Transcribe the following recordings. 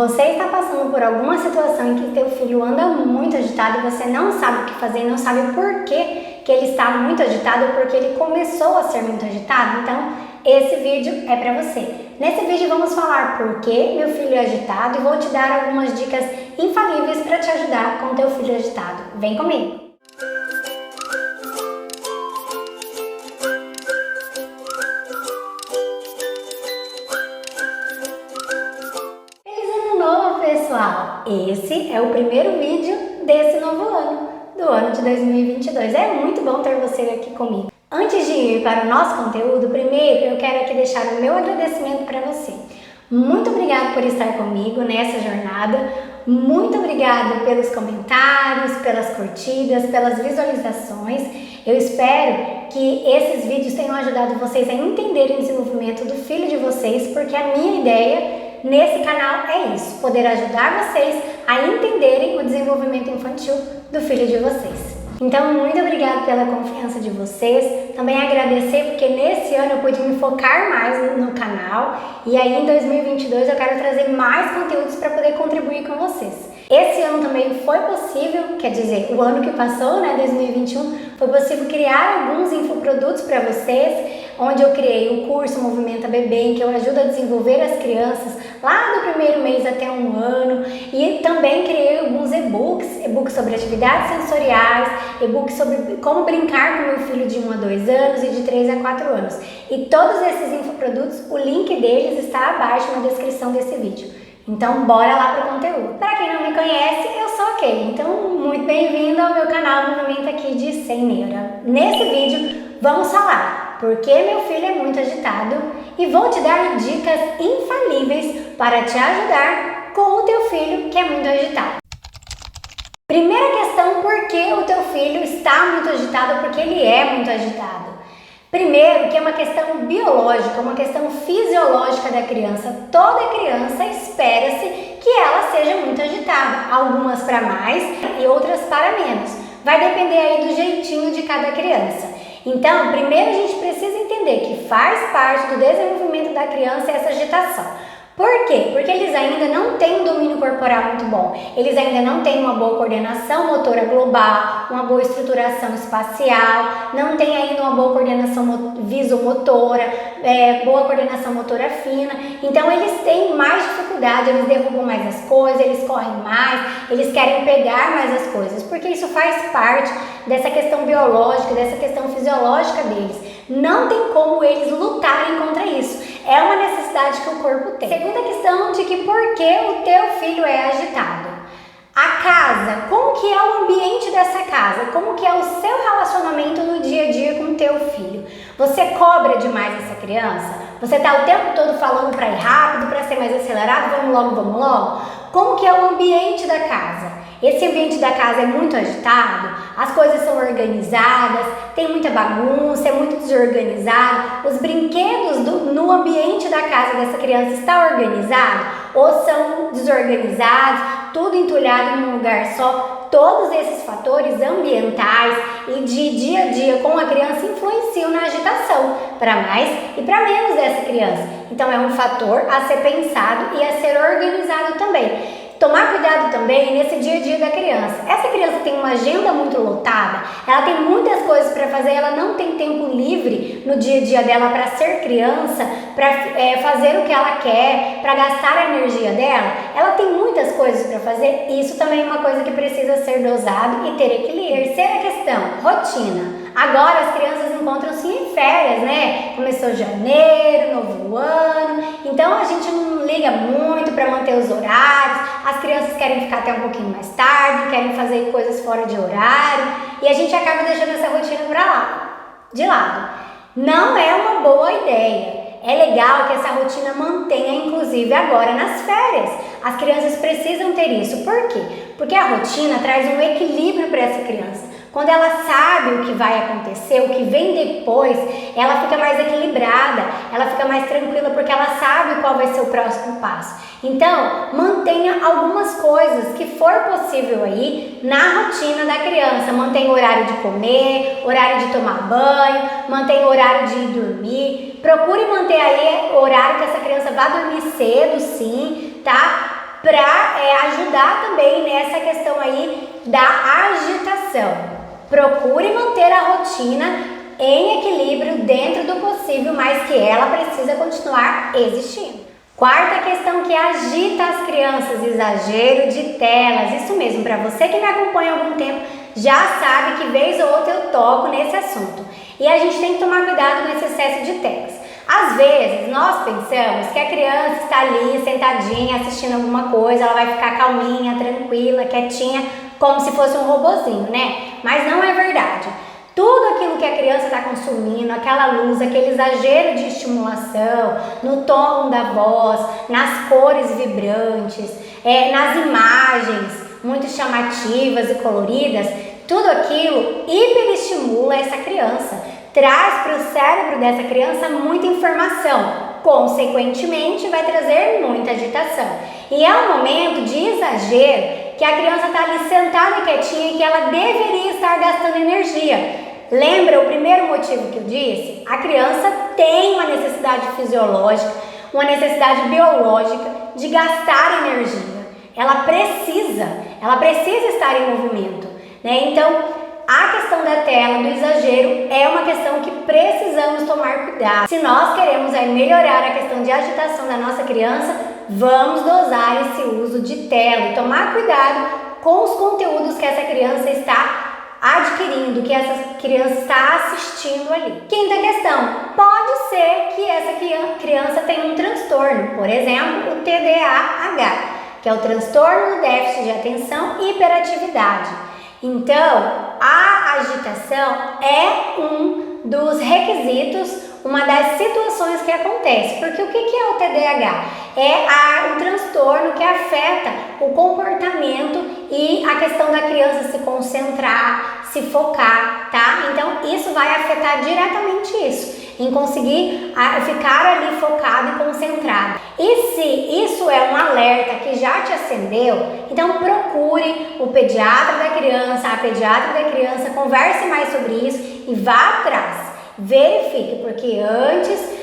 Você está passando por alguma situação em que teu filho anda muito agitado e você não sabe o que fazer, não sabe por que ele está muito agitado ou porque ele começou a ser muito agitado? Então, esse vídeo é para você. Nesse vídeo vamos falar por que meu filho é agitado e vou te dar algumas dicas infalíveis para te ajudar com teu filho agitado. Vem comigo! Pessoal, esse é o primeiro vídeo desse novo ano, do ano de 2022. É muito bom ter você aqui comigo. Antes de ir para o nosso conteúdo, primeiro eu quero aqui deixar o meu agradecimento para você. Muito obrigada por estar comigo nessa jornada. Muito obrigada pelos comentários, pelas curtidas, pelas visualizações. Eu espero que esses vídeos tenham ajudado vocês a entenderem o desenvolvimento do filho de vocês, porque a minha ideia nesse canal é isso, poder ajudar vocês a entenderem o desenvolvimento infantil do filho de vocês. Então, muito obrigada pela confiança de vocês. Também agradecer porque nesse ano eu pude me focar mais no canal e aí em 2022 eu quero trazer mais conteúdos para poder contribuir com vocês. Esse ano também foi possível, quer dizer, o ano que passou, né, 2021, foi possível criar alguns infoprodutos para vocês, onde eu criei o curso Movimenta Bebê, em que eu ajudo a desenvolver as crianças lá do primeiro mês até 1 ano, e também criei alguns e-books sobre atividades sensoriais, e-books sobre como brincar com meu filho de 1 a 2 anos e de 3 a 4 anos. E todos esses infoprodutos, o link deles está abaixo na descrição desse vídeo. Então, bora lá pro conteúdo. Para quem não me conhece, eu sou a Kay. Então, muito bem-vindo ao meu canal Movimento aqui de Sem Neura. Nesse vídeo, vamos falar por que meu filho é muito agitado e vou te dar dicas infalíveis para te ajudar com o teu filho que é muito agitado. Primeira questão, por que o teu filho está muito agitado? Porque ele é muito agitado. Primeiro, que é uma questão biológica, uma questão fisiológica da criança. Toda criança espera-se que ela seja muito agitada, algumas para mais e outras para menos. Vai depender aí do jeitinho de cada criança. Então, primeiro a gente precisa entender que faz parte do desenvolvimento da criança essa agitação. Por quê? Porque eles ainda não têm um domínio corporal muito bom, eles ainda não têm uma boa coordenação motora global, uma boa estruturação espacial, não têm ainda uma boa coordenação visomotora, boa coordenação motora fina, então eles têm mais dificuldade, eles derrubam mais as coisas, eles correm mais, eles querem pegar mais as coisas, porque isso faz parte dessa questão biológica, dessa questão fisiológica deles. Não tem como eles lutarem contra isso. É uma necessidade que o corpo tem. Segunda questão de que por que o teu filho é agitado. A casa, como que é o ambiente dessa casa? Como que é o seu relacionamento no dia a dia com o teu filho? Você cobra demais essa criança? Você está o tempo todo falando para ir rápido, para ser mais acelerado, vamos logo, vamos logo? Como que é o ambiente da casa? Esse ambiente da casa é muito agitado, as coisas são organizadas, tem muita bagunça, é muito desorganizado, os brinquedos no ambiente da casa dessa criança está organizado ou são desorganizados, tudo entulhado num lugar só. Todos esses fatores ambientais e de dia a dia com a criança influenciam na agitação, para mais e para menos dessa criança. Então é um fator a ser pensado e a ser organizado também. Tomar cuidado também nesse dia a dia da criança. Essa criança tem uma agenda muito lotada, ela tem muitas coisas para fazer, ela não tem tempo livre no dia a dia dela para ser criança, para fazer o que ela quer, para gastar a energia dela. Ela tem muitas coisas para fazer, isso também é uma coisa que precisa ser dosado e ter equilíbrio. Terceira questão, rotina. Agora as crianças encontram-se em férias, né? Começou janeiro, novo ano, então a gente não liga muito para manter os horários, as crianças querem ficar até um pouquinho mais tarde, querem fazer coisas fora de horário e a gente acaba deixando essa rotina de lado. Não é uma boa ideia. É legal que essa rotina mantenha, inclusive agora nas férias. As crianças precisam ter isso. Por quê? Porque a rotina traz um equilíbrio para essa criança. Quando ela sabe o que vai acontecer, o que vem depois, ela fica mais equilibrada, ela fica mais tranquila porque ela sabe qual vai ser o próximo passo. Então, mantenha algumas coisas que for possível aí na rotina da criança. Mantenha o horário de comer, horário de tomar banho, mantenha o horário de ir dormir. Procure manter aí o horário que essa criança vá dormir cedo, sim, tá? para ajudar também nessa questão aí da agitação. Procure manter a rotina em equilíbrio dentro do possível, mas que ela precisa continuar existindo. Quarta questão que agita as crianças, exagero de telas. Isso mesmo, para você que me acompanha há algum tempo, já sabe que vez ou outra eu toco nesse assunto. E a gente tem que tomar cuidado com esse excesso de telas. Às vezes, nós pensamos que a criança está ali sentadinha assistindo alguma coisa, ela vai ficar calminha, tranquila, quietinha, como se fosse um robozinho, né? Mas não é verdade. Tudo aquilo que a criança está consumindo, aquela luz, aquele exagero de estimulação, no tom da voz, nas cores vibrantes, nas imagens muito chamativas e coloridas, tudo aquilo hiperestimula essa criança, traz para o cérebro dessa criança muita informação, consequentemente vai trazer muita agitação. E é um momento de exagero que a criança está ali sentada quietinha e que ela deveria estar gastando energia. Lembra o primeiro motivo que eu disse? A criança tem uma necessidade fisiológica, uma necessidade biológica de gastar energia. Ela precisa estar em movimento, né? Então, a questão da tela, do exagero, é uma questão que precisamos tomar cuidado. Se nós queremos melhorar a questão de agitação da nossa criança, vamos dosar esse uso de tela e tomar cuidado com os conteúdos que essa criança está adquirindo, que essa criança está assistindo ali. Quinta questão, pode ser que essa criança tenha um transtorno, por exemplo, o TDAH, que é o transtorno do déficit de atenção e hiperatividade. Então, a agitação é um dos requisitos, uma das situações que acontece. Porque o que é o TDAH? É um transtorno que afeta o comportamento e a questão da criança se concentrar, se focar, tá? Então, isso vai afetar diretamente isso, em conseguir ficar ali focado e concentrado. E se isso é um alerta que já te acendeu, então procure o pediatra da criança, a pediatra da criança, converse mais sobre isso e vá atrás. Verifique, porque antes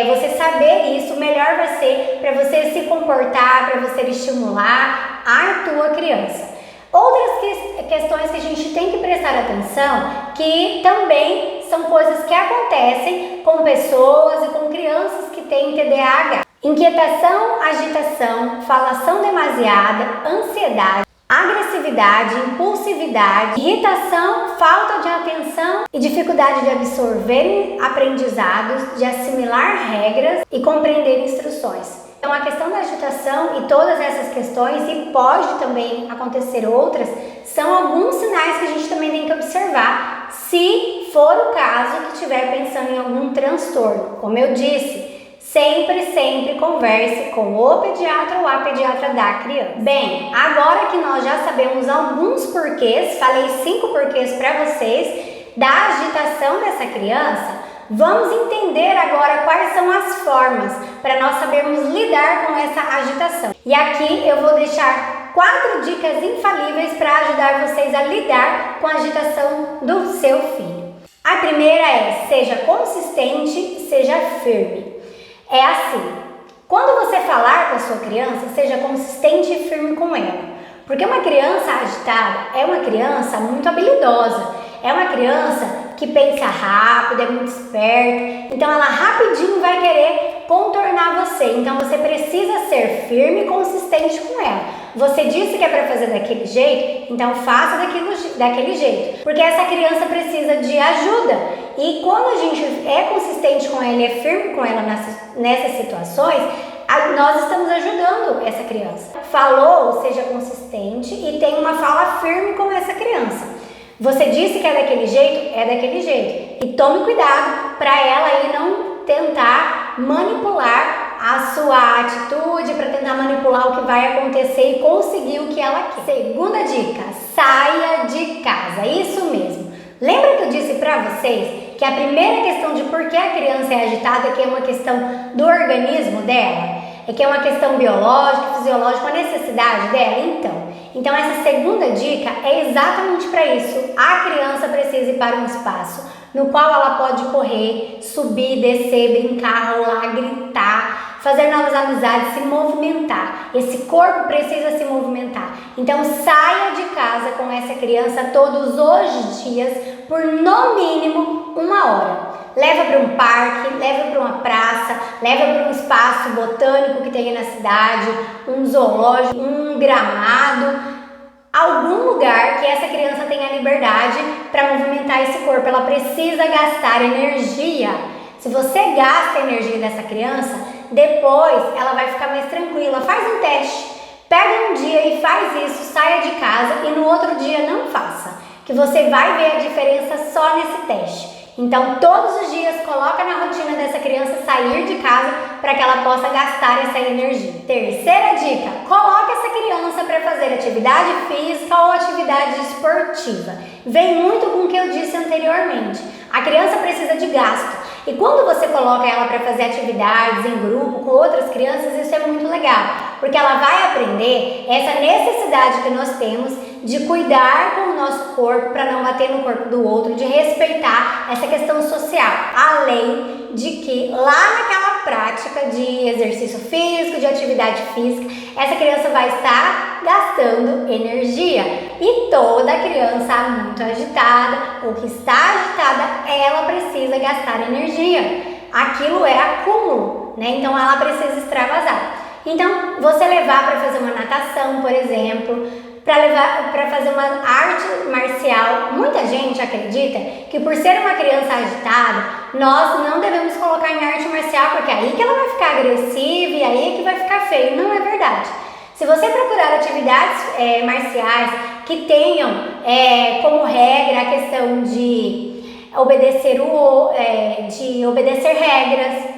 você saber isso, melhor vai ser para você se comportar, para você estimular a tua criança. Outras questões que a gente tem que prestar atenção, que também são coisas que acontecem com pessoas e com crianças que têm TDAH. Inquietação, agitação, falação demasiada, ansiedade, agressividade, impulsividade, irritação, falta de atenção e dificuldade de absorver aprendizados, de assimilar regras e compreender instruções. Então, a questão da agitação e todas essas questões, e pode também acontecer outras, são alguns sinais que a gente também tem que observar, se for o caso que estiver pensando em algum transtorno. Como eu disse, sempre converse com o pediatra ou a pediatra da criança. Bem, agora que nós já sabemos alguns porquês, falei 5 porquês para vocês da agitação dessa criança, vamos entender agora quais são as formas para nós sabermos lidar com essa agitação. E aqui eu vou deixar 4 dicas infalíveis para ajudar vocês a lidar com a agitação do seu filho. A primeira é: seja consistente, seja firme. É assim, quando você falar com a sua criança, seja consistente e firme com ela. Porque uma criança agitada é uma criança muito habilidosa, é uma criança que pensa rápido, é muito esperta, então ela rapidinho vai querer contornar você. Então você precisa ser firme e consistente com ela. Você disse que é para fazer daquele jeito, então faça daquele jeito. Porque essa criança precisa de ajuda. E quando a gente é consistente com ela e é firme com ela nessas situações, nós estamos ajudando essa criança. Falou, seja consistente e tenha uma fala firme com essa criança. Você disse que é daquele jeito. E tome cuidado para ela aí não tentar manipular a sua atitude, para tentar manipular o que vai acontecer e conseguir o que ela quer. Segunda dica, saia de casa. Isso mesmo. Lembra que eu disse para vocês que a primeira questão de por que a criança é agitada é que é uma questão do organismo dela? É que é uma questão biológica, fisiológica, uma necessidade dela? Então essa segunda dica é exatamente para isso. A criança precisa ir para um espaço no qual ela pode correr, subir, descer, brincar, rolar, gritar, fazer novas amizades, se movimentar. Esse corpo precisa se movimentar. Então saia de casa com essa criança todos os dias por no mínimo 1 hora. Leva para um parque, leva para uma praça, leva para um espaço botânico que tem na cidade, um zoológico, um gramado, algum lugar que essa criança tenha liberdade para movimentar esse corpo. Ela precisa gastar energia. Se você gasta a energia dessa criança, depois ela vai ficar mais tranquila. Faz um teste. Pega um dia e faz isso, saia de casa e no outro dia não faça, que você vai ver a diferença só nesse teste. Então, todos os dias, coloca na rotina dessa criança sair de casa para que ela possa gastar essa energia. Terceira dica, coloque essa criança para fazer atividade física ou atividade esportiva. Vem muito com o que eu disse anteriormente. A criança precisa de gasto. E quando você coloca ela para fazer atividades em grupo com outras crianças, isso é muito legal, porque ela vai aprender essa necessidade que nós temos de cuidar com o nosso corpo para não bater no corpo do outro, de respeitar essa questão social, além de que lá naquela prática de exercício físico, de atividade física, essa criança vai estar gastando energia. E toda criança muito agitada ou que está agitada, ela precisa gastar energia. Aquilo é acúmulo, né? Então ela precisa extravasar. Então, você levar para fazer uma natação, por exemplo, para fazer uma arte marcial. Muita gente acredita que por ser uma criança agitada, nós não devemos colocar em arte marcial, porque é aí que ela vai ficar agressiva e aí é que vai ficar feio. Não é verdade. Se você procurar atividades marciais que tenham como regra a questão de obedecer regras,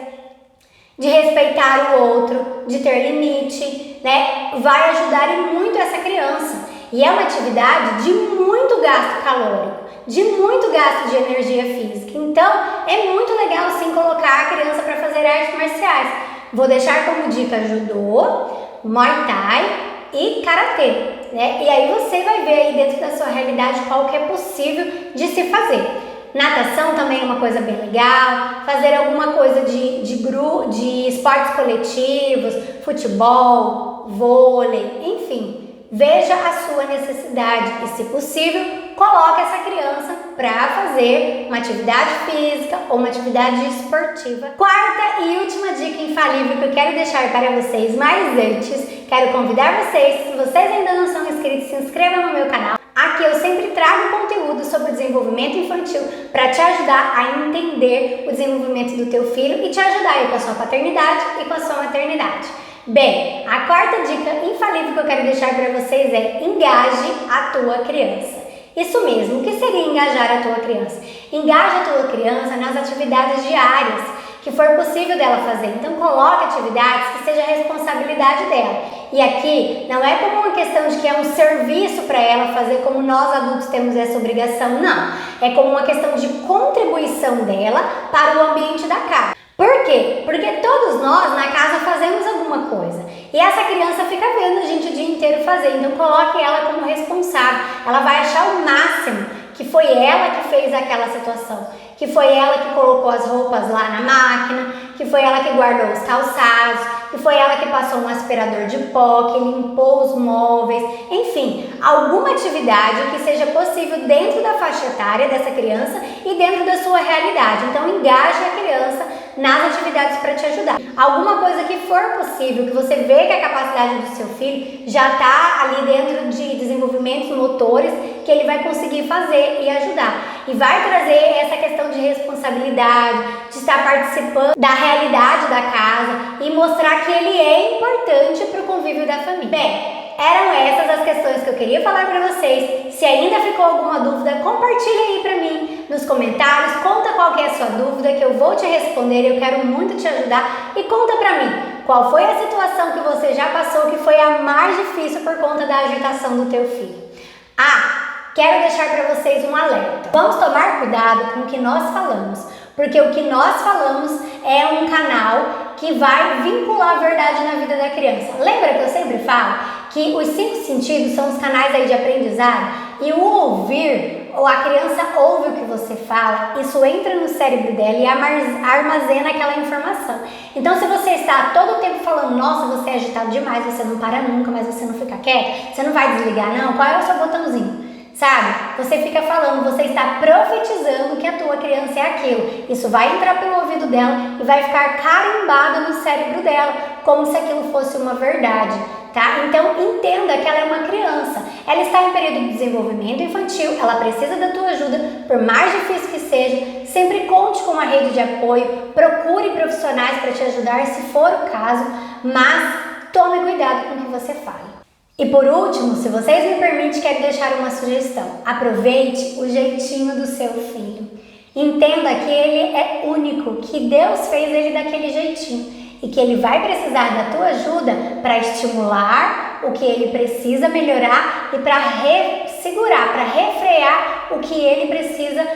de respeitar o outro, de ter limite, né? Vai ajudar muito essa criança. E é uma atividade de muito gasto calórico, de muito gasto de energia física. Então, é muito legal sim colocar a criança para fazer artes marciais. Vou deixar como dica judô, muay thai e karatê, né? E aí você vai ver aí dentro da sua realidade qual que é possível de se fazer. Natação também é uma coisa bem legal, fazer alguma coisa de esportes coletivos, futebol, vôlei, enfim. Veja a sua necessidade e, se possível, coloque essa criança para fazer uma atividade física ou uma atividade esportiva. Quarta e última dica infalível que eu quero deixar para vocês, mas antes, quero convidar vocês, se vocês ainda não são inscritos, se inscrevam no meu canal. Aqui eu sempre trago conteúdo sobre desenvolvimento infantil para te ajudar a entender o desenvolvimento do teu filho e te ajudar aí com a sua paternidade e com a sua maternidade. Bem, a quarta dica infalível que eu quero deixar para vocês é: engaje a tua criança. Isso mesmo, o que seria engajar a tua criança? Engaje a tua criança nas atividades diárias que for possível dela fazer. Então coloque atividades que seja responsabilidade dela. E aqui não é como uma questão de que é um serviço para ela fazer, como nós adultos temos essa obrigação, não. É como uma questão de contribuição dela para o ambiente da casa. Por quê? Porque todos nós na casa fazemos alguma coisa e essa criança fica vendo a gente o dia inteiro fazer, então coloque ela como responsável. Ela vai achar o máximo que foi ela que fez aquela situação, que foi ela que colocou as roupas lá na máquina, que foi ela que guardou os calçados, que foi ela que passou um aspirador de pó, que limpou os móveis, enfim, alguma atividade que seja possível dentro da faixa etária dessa criança e dentro da sua realidade. Então engaje a criança nas atividades para te ajudar. Alguma coisa que for possível, que você vê que a capacidade do seu filho já está ali dentro de desenvolvimentos motores, que ele vai conseguir fazer e ajudar. E vai trazer essa questão de responsabilidade, de estar participando da realidade da casa e mostrar que ele é importante para o convívio da família. Bem, eram essas as questões que eu queria falar para vocês. Se ainda ficou alguma dúvida, compartilha aí para mim nos comentários, conta qual que é a sua dúvida que eu vou te responder, eu quero muito te ajudar. E conta para mim, qual foi a situação que você já passou que foi a mais difícil por conta da agitação do teu filho. Quero deixar para vocês um alerta. Vamos tomar cuidado com o que nós falamos, porque o que nós falamos é um canal que vai vincular a verdade na vida da criança. Lembra que eu sempre falo que os 5 sentidos são os canais aí de aprendizado e o ouvir ou a criança ouve o que você fala, isso entra no cérebro dela e armazena aquela informação. Então, se você está todo o tempo falando, nossa, você é agitado demais, você não para nunca, mas você não fica quieto, você não vai desligar não, qual é o seu botãozinho? Sabe? Você fica falando, você está profetizando que a tua criança é aquilo. Isso vai entrar pelo ouvido dela e vai ficar carimbado no cérebro dela, como se aquilo fosse uma verdade, tá? Então, entenda que ela é uma criança. Ela está em período de desenvolvimento infantil, ela precisa da tua ajuda, por mais difícil que seja. Sempre conte com uma rede de apoio, procure profissionais para te ajudar se for o caso, mas tome cuidado com o que você fala. E por último, se vocês me permitem, quero deixar uma sugestão. Aproveite o jeitinho do seu filho. Entenda que ele é único, que Deus fez ele daquele jeitinho e que ele vai precisar da tua ajuda para estimular o que ele precisa melhorar e para segurar, para refrear o que ele precisa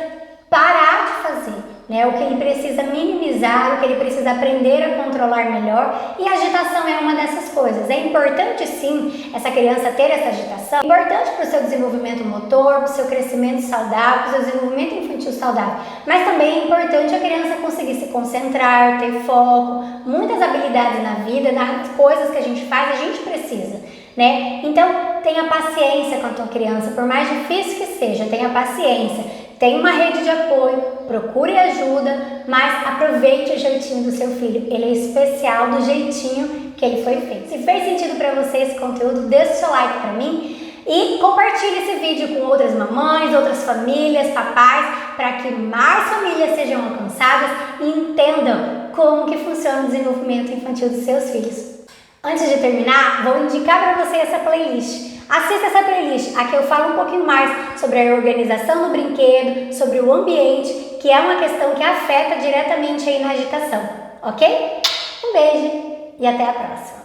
parar de fazer, né? O que ele precisa minimizar, o que ele precisa aprender a controlar melhor, e a agitação é uma dessas coisas. É importante sim essa criança ter essa agitação, é importante para o seu desenvolvimento motor, para o seu crescimento saudável, para o seu desenvolvimento infantil saudável, mas também é importante a criança conseguir se concentrar, ter foco, muitas habilidades na vida, nas coisas que a gente faz, a gente precisa, né? Então tenha paciência com a tua criança, por mais difícil que seja, tenha paciência. Tem uma rede de apoio, procure ajuda, mas aproveite o jeitinho do seu filho. Ele é especial do jeitinho que ele foi feito. Se fez sentido para você esse conteúdo, deixa o seu like para mim e compartilhe esse vídeo com outras mamães, outras famílias, papais, para que mais famílias sejam alcançadas e entendam como que funciona o desenvolvimento infantil dos seus filhos. Antes de terminar, vou indicar para você essa playlist. Assista essa playlist, aqui eu falo um pouquinho mais sobre a organização do brinquedo, sobre o ambiente, que é uma questão que afeta diretamente aí na agitação, ok? Um beijo e até a próxima!